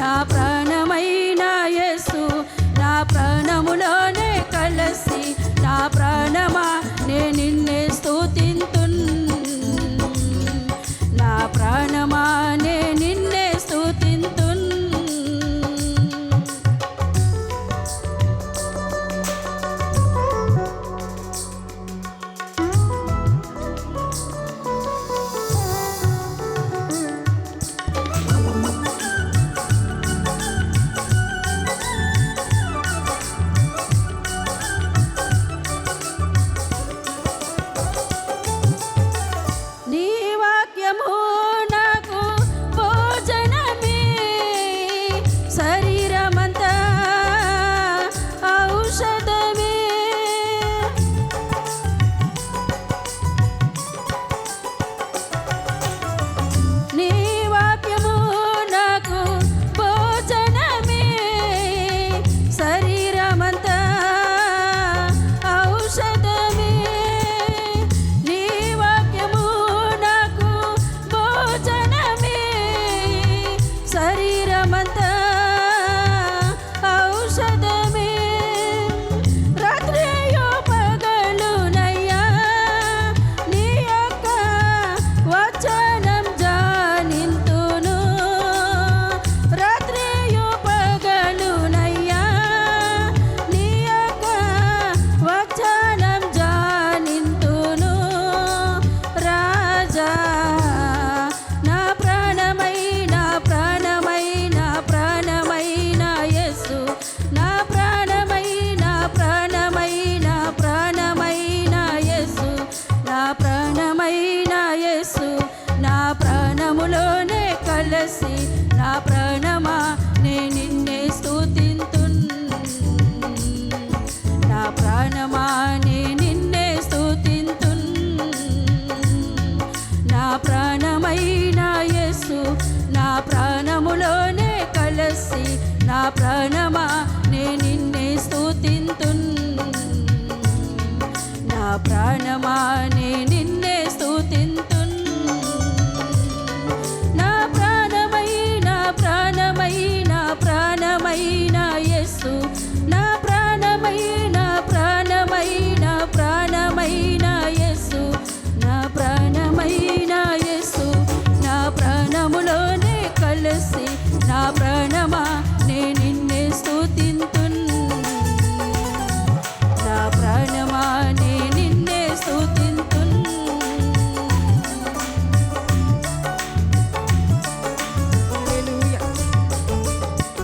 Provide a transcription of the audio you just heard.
నా ప్రాణమైన యేసు నా ప్రాణములోనే కలసి నా ప్రాణమా నే నిన్నే స్తుతింతున్ నా ప్రాణమా నే నిన్నే స్తుతింతున్ నీ వాక్యము నాకు భోజనమే శరీరమంతా ఔషధమే నీ వాక్యము నాకు భోజనమే శరీరమంతా ఔషధమే నీ వాక్యము నాకు భోజనమే శరీరమంతా ఔషధమే రాత్రియో పగలునయ్యా నీ యొక్క వచనం జానింతును రాత్రియో పగలునయ్యా నీ యొక్క వచనం జానింతును రాజా నా ప్రాణమైన ప్రాణమైన ప్రాణమైన యేసు నా ప్రాణమైన ప్రాణమైన ప్రాణమైన యేసు నా ప్రాణమైన యేసు నా ప్రాణములోనే కలసి నా ప్రాణమా నే నిన్నే స్తుతింతున్ నా ప్రాణమా నే నిన్నే స్తుతింతున్ నా ప్రాణమైన యేసు నా ప్రాణములోనే కలసి నా ప్రాణమా నే నిన్నే స్తుతింతున్ నా ప్రాణమా